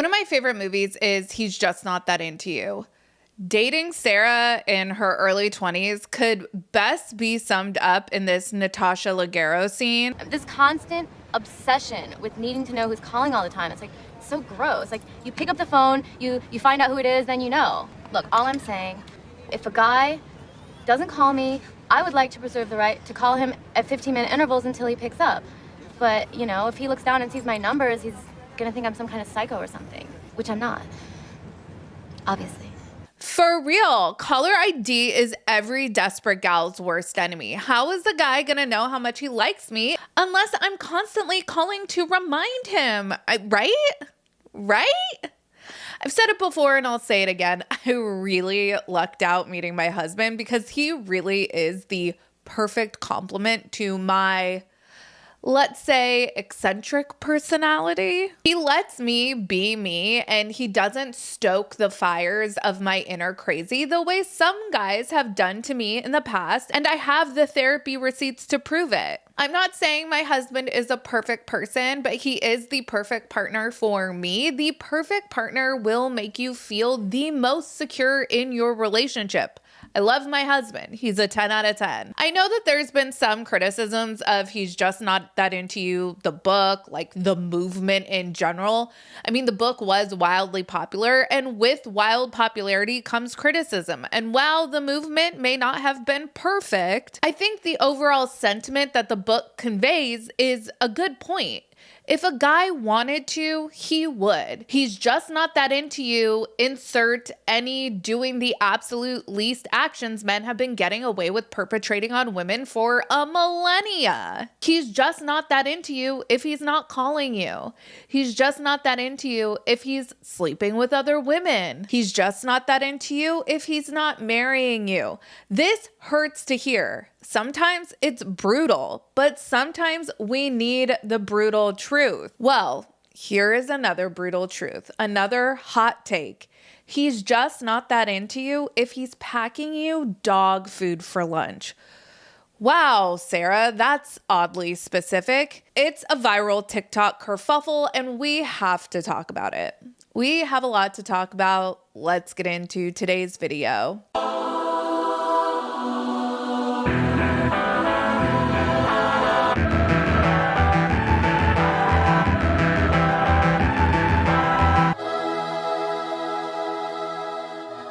One of my favorite movies is He's Just Not That Into You. Dating Sarah in her early 20s could best be summed up in this Natasha Leggero scene. This constant obsession with needing to know who's calling all the time. It's like, so gross. Like, you pick up the phone, you find out who it is, then you know. Look, all I'm saying, if a guy doesn't call me, I would like to preserve the right to call him at 15-minute intervals until he picks up. But, you know, if he looks down and sees my numbers, he's gonna think I'm some kind of psycho or something, which I'm not, obviously. For real, caller ID is every desperate gal's worst enemy. How is the guy gonna know how much he likes me unless I'm constantly calling to remind him? Right? I've said it before and I'll say it again. I really lucked out meeting my husband because he really is the perfect complement to my, let's say, eccentric personality. He lets me be me and he doesn't stoke the fires of my inner crazy the way some guys have done to me in the past, and I have the therapy receipts to prove it. I'm not saying my husband is a perfect person, but he is the perfect partner for me. The perfect partner will make you feel the most secure in your relationship. I love my husband. He's a 10 out of 10. I know that there's been some criticisms of He's Just Not That Into You, the book, like the movement in general. I mean, the book was wildly popular, and with wild popularity comes criticism. And while the movement may not have been perfect, I think the overall sentiment that the book conveys is a good point. If a guy wanted to, he would. He's just not that into you. Insert any doing the absolute least actions men have been getting away with perpetrating on women for a millennia. He's just not that into you if he's not calling you. He's just not that into you if he's sleeping with other women. He's just not that into you if he's not marrying you. This hurts to hear. Sometimes it's brutal, but sometimes we need the brutal truth. Well, here is another brutal truth, another hot take. He's just not that into you if he's packing you dog food for lunch. Wow, Sarah, that's oddly specific. It's a viral TikTok kerfuffle, and we have to talk about it. We have a lot to talk about. Let's get into today's video.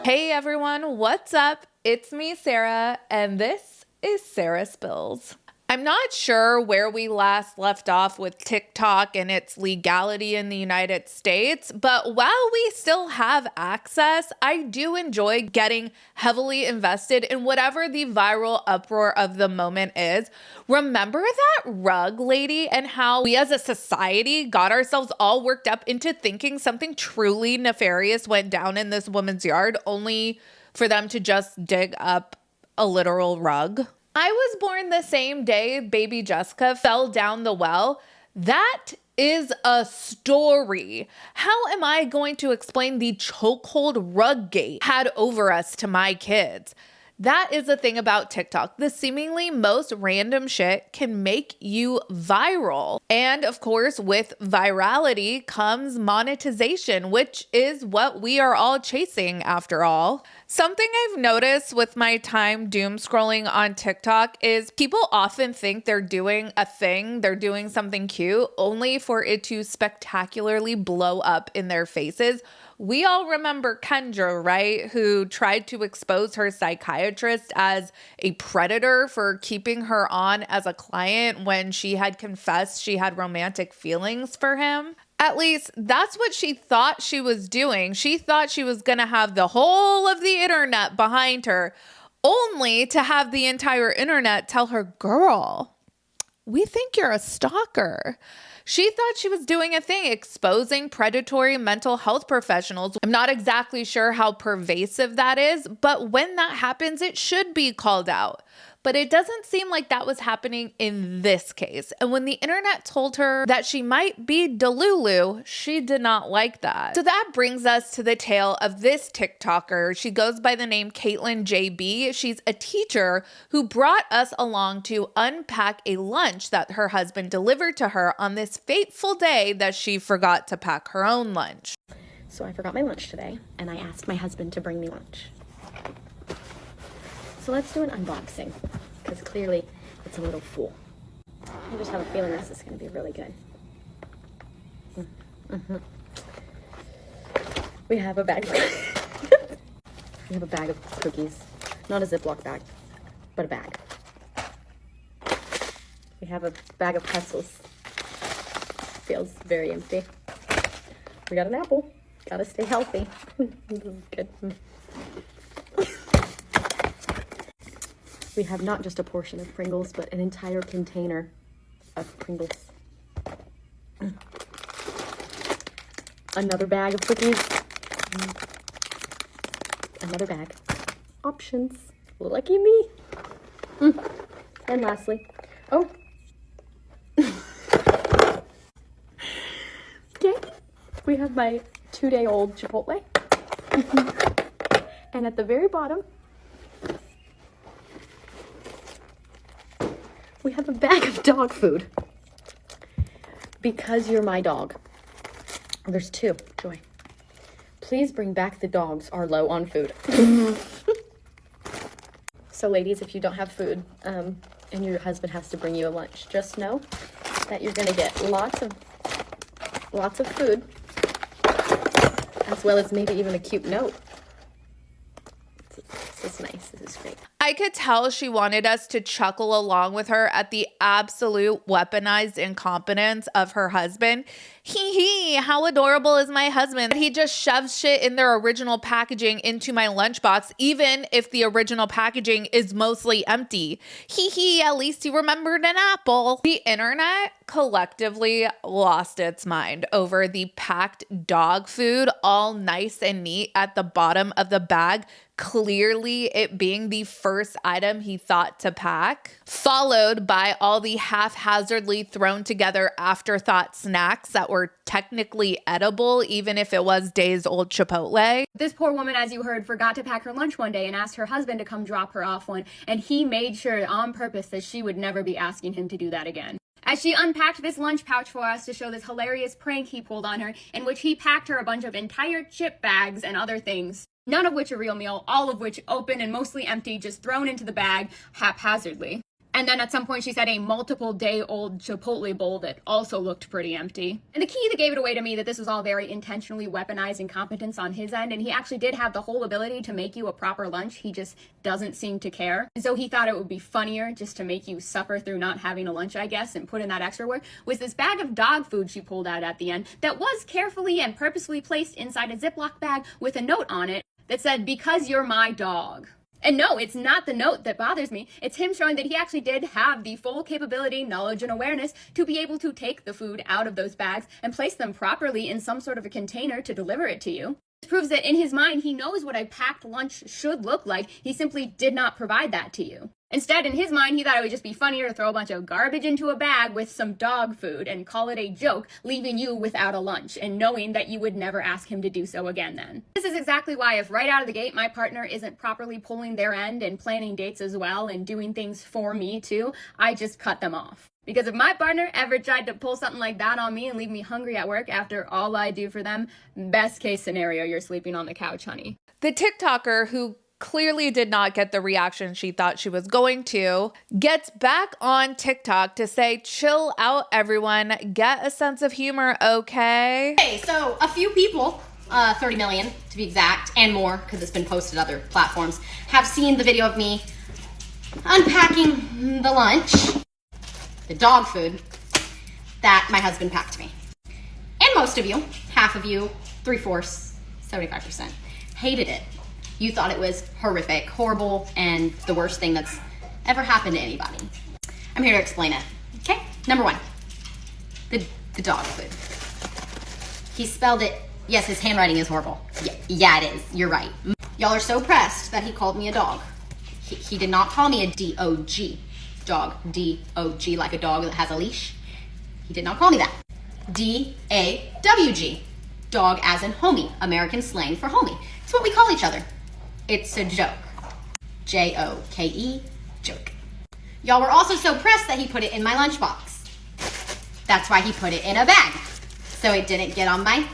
Hey everyone, what's up? It's me, Sarah, and this is Sarah Spills. I'm not sure where we last left off with TikTok and its legality in the United States, but while we still have access, I do enjoy getting heavily invested in whatever the viral uproar of the moment is. Remember that rug lady and how we as a society got ourselves all worked up into thinking something truly nefarious went down in this woman's yard only for them to just dig up a literal rug? I was born the same day baby Jessica fell down the well. That is a story. How am I going to explain the chokehold rug gate had over us to my kids? That is the thing about TikTok. The seemingly most random shit can make you viral. And of course, with virality comes monetization, which is what we are all chasing after all. Something I've noticed with my time doom scrolling on TikTok is people often think they're doing a thing, they're doing something cute, only for it to spectacularly blow up in their faces. We all remember Kendra, right? Who tried to expose her psychiatrist as a predator for keeping her on as a client when she had confessed she had romantic feelings for him. At least that's what she thought she was doing. She thought she was going to have the whole of the internet behind her, only to have the entire internet tell her, girl, we think you're a stalker. She thought she was doing a thing, exposing predatory mental health professionals. I'm not exactly sure how pervasive that is, but when that happens, it should be called out. But it doesn't seem like that was happening in this case. And when the internet told her that she might be Delulu, she did not like that. So that brings us to the tale of this TikToker. She goes by the name Kaitlynnjb. She's a teacher who brought us along to unpack a lunch that her husband delivered to her on this fateful day that she forgot to pack her own lunch. So I forgot my lunch today, and I asked my husband to bring me lunch. So let's do an unboxing, because clearly it's a little full. I just have a feeling this is going to be really good. We have a bag. We have a bag of cookies. Not a Ziploc bag, but a bag. We have a bag of pretzels. Feels very empty. We got an apple. Gotta stay healthy. This is good. We have not just a portion of Pringles, but an entire container of Pringles. Another bag of cookies. Another bag. Options. Lucky me. And lastly, oh. Okay. We have my 2-day-old Chipotle. And at the very bottom, we have a bag of dog food. Because you're my dog. There's 2, Joy. Please bring back the dogs are low on food. So ladies, if you don't have food, and your husband has to bring you a lunch, just know that you're gonna get lots of food, as well as maybe even a cute note. This is nice. This is great. I could tell she wanted us to chuckle along with her at the absolute weaponized incompetence of her husband. Hee, how adorable is my husband? He just shoves shit in their original packaging into my lunchbox, even if the original packaging is mostly empty. Hee, at least he remembered an apple. The internet collectively lost its mind over the packed dog food, all nice and neat at the bottom of the bag, clearly it being the first item he thought to pack, followed by all the haphazardly thrown together afterthought snacks that were technically edible, even if it was days old Chipotle. This poor woman, as you heard, forgot to pack her lunch one day and asked her husband to come drop her off one, and he made sure on purpose that she would never be asking him to do that again. As she unpacked this lunch pouch for us to show this hilarious prank he pulled on her, in which he packed her a bunch of entire chip bags and other things, none of which are real meal, all of which open and mostly empty, just thrown into the bag haphazardly. And then at some point she said a multiple day old Chipotle bowl that also looked pretty empty. And the key that gave it away to me that this was all very intentionally weaponized incompetence on his end, and he actually did have the whole ability to make you a proper lunch, he just doesn't seem to care. And so he thought it would be funnier just to make you suffer through not having a lunch, I guess, and put in that extra work, was this bag of dog food she pulled out at the end that was carefully and purposefully placed inside a Ziploc bag with a note on it that said, "Because you're my dog." And no, it's not the note that bothers me. It's him showing that he actually did have the full capability, knowledge, and awareness to be able to take the food out of those bags and place them properly in some sort of a container to deliver it to you. This proves that in his mind, he knows what a packed lunch should look like. He simply did not provide that to you. Instead, in his mind, he thought it would just be funnier to throw a bunch of garbage into a bag with some dog food and call it a joke, leaving you without a lunch, and knowing that you would never ask him to do so again then. This is exactly why if right out of the gate my partner isn't properly pulling their end and planning dates as well and doing things for me too, I just cut them off. Because if my partner ever tried to pull something like that on me and leave me hungry at work after all I do for them, best case scenario, you're sleeping on the couch, honey. The TikToker, who clearly did not get the reaction she thought she was going to, gets back on TikTok to say, chill out, everyone. Get a sense of humor, okay? Okay, so a few people, 30 million to be exact, and more, because it's been posted to other platforms, have seen the video of me unpacking the lunch, the dog food, that my husband packed me. And most of you, half of you, 3/4, 75%, hated it. You thought it was horrific, horrible, and the worst thing that's ever happened to anybody. I'm here to explain it, okay? Number one, the dog food. He spelled it, yes, his handwriting is horrible. Yeah, it is, you're right. Y'all are so pressed that he called me a dog. He did not call me a D-O-G, dog, D-O-G, like a dog that has a leash. He did not call me that. D-A-W-G, dog as in homie, American slang for homie. It's what we call each other. It's a joke. J-O-K-E, joke. Y'all were also so pressed that he put it in my lunchbox. That's why he put it in a bag, so it didn't get on my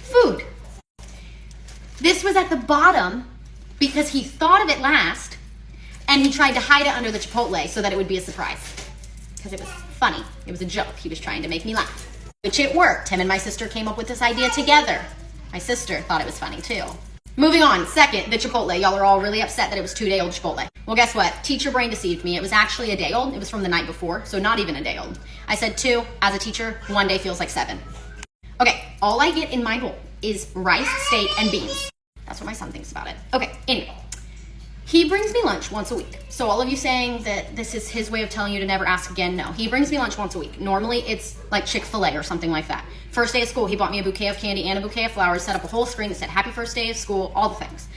food. This was at the bottom because he thought of it last and he tried to hide it under the Chipotle so that it would be a surprise. Because it was funny. It was a joke. He was trying to make me laugh. Which it worked. Him and my sister came up with this idea together. My sister thought it was funny too. Moving on, second, the Chipotle. Y'all are all really upset that it was 2-day-old Chipotle. Well, guess what? Teacher brain deceived me. It was actually a day old. It was from the night before, so not even a day old. I said 2. As a teacher, 1 day feels like 7. Okay, all I get in my bowl is rice, steak, and beans. That's what my son thinks about it. Okay, anyway. He brings me lunch once a week. So all of you saying that this is his way of telling you to never ask again, no. He brings me lunch once a week. Normally it's like Chick-fil-A or something like that. First day of school, he bought me a bouquet of candy and a bouquet of flowers, set up a whole screen that said happy first day of school, all the things.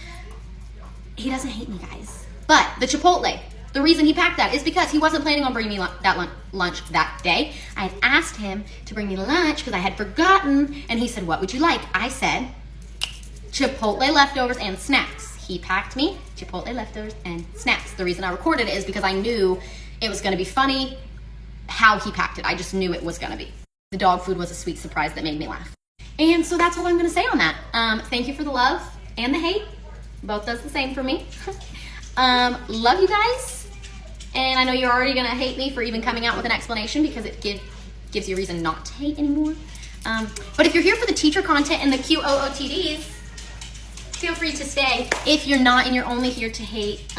He doesn't hate me, guys. But the Chipotle, the reason he packed that is because he wasn't planning on bringing me lunch that day. I had asked him to bring me lunch because I had forgotten, and he said, what would you like? I said, Chipotle leftovers and snacks. He packed me Chipotle leftovers and snacks. The reason I recorded it is because I knew it was gonna be funny how he packed it. I just knew it was gonna be. The dog food was a sweet surprise that made me laugh. And so that's all I'm gonna say on that. Thank you for the love and the hate. Both does the same for me. Love you guys. And I know you're already gonna hate me for even coming out with an explanation because it gives you a reason not to hate anymore. But if you're here for the teacher content and the QOOTDs, feel free to stay. If you're not and you're only here to hate,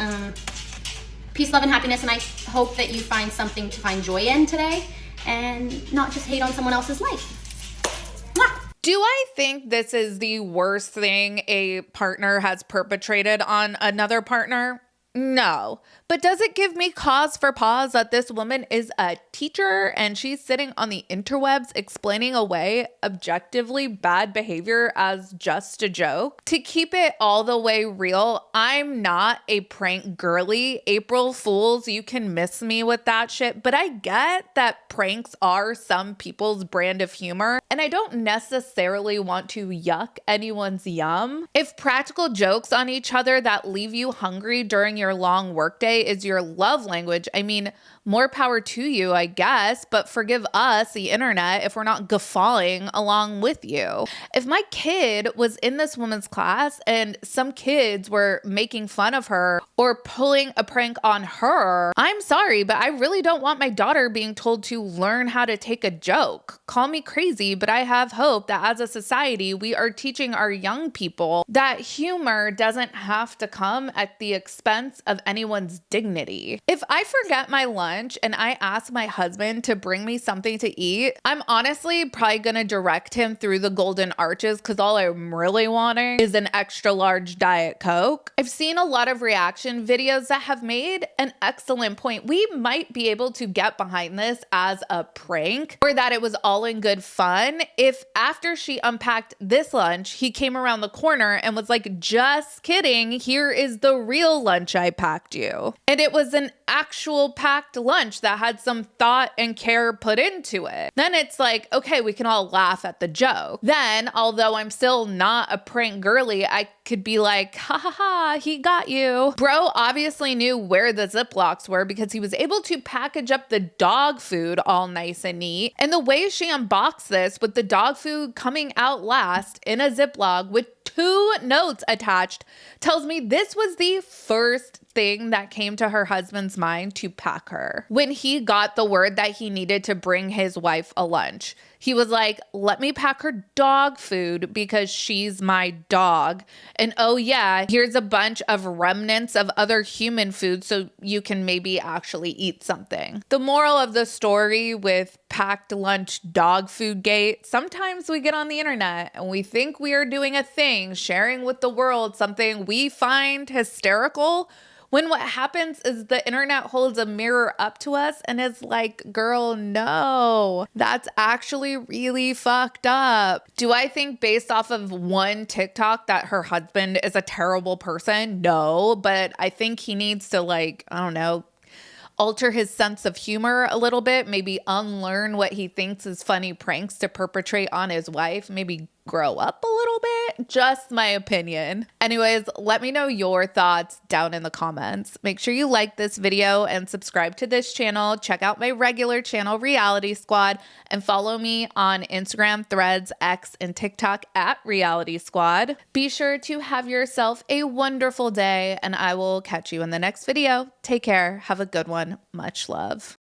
peace, love, and happiness, and I hope that you find something to find joy in today and not just hate on someone else's life. Mwah! Do I think this is the worst thing a partner has perpetrated on another partner? No. But does it give me cause for pause that this woman is a teacher and she's sitting on the interwebs explaining away objectively bad behavior as just a joke? To keep it all the way real, I'm not a prank girly. April Fools, you can miss me with that shit, but I get that pranks are some people's brand of humor, and I don't necessarily want to yuck anyone's yum. If practical jokes on each other that leave you hungry during your long workday is your love language, I mean, more power to you, I guess, but forgive us, the internet, if we're not guffawing along with you. If my kid was in this woman's class and some kids were making fun of her or pulling a prank on her, I'm sorry, but I really don't want my daughter being told to learn how to take a joke. Call me crazy, but I have hope that as a society, we are teaching our young people that humor doesn't have to come at the expense of anyone's dignity. If I forget my lunch and I ask my husband to bring me something to eat, I'm honestly probably gonna direct him through the golden arches because all I'm really wanting is an extra large Diet Coke. I've seen a lot of reaction videos that have made an excellent point. We might be able to get behind this as a prank or that it was all in good fun if after she unpacked this lunch, he came around the corner and was like, just kidding, here is the real lunch I packed you. And it was an actual packed lunch that had some thought and care put into it. Then it's like, okay, we can all laugh at the joke. Then, although I'm still not a prank girly, I could be like, ha ha ha, he got you. Bro obviously knew where the Ziplocs were because he was able to package up the dog food all nice and neat. And the way she unboxed this with the dog food coming out last in a Ziploc with 2 notes attached tells me this was the first thing that came to her husband's mind to pack her. When he got the word that he needed to bring his wife a lunch, he was like, let me pack her dog food because she's my dog. And oh yeah, here's a bunch of remnants of other human food so you can maybe actually eat something. The moral of the story with packed lunch dog food gate, sometimes we get on the internet and we think we are doing a thing, sharing with the world something we find hysterical, when what happens is the internet holds a mirror up to us and is like, girl, no, that's actually really fucked up. Do I think based off of one TikTok that her husband is a terrible person? No, but I think he needs to alter his sense of humor a little bit, maybe unlearn what he thinks is funny pranks to perpetrate on his wife, maybe grow up a little bit. Just my opinion. Anyways, let me know your thoughts down in the comments. Make sure you like this video and subscribe to this channel. Check out my regular channel, Reality Squad, and follow me on Instagram, Threads, X, and TikTok at Reality Squad. Be sure to have yourself a wonderful day, and I will catch you in the next video. Take care. Have a good one. Much love.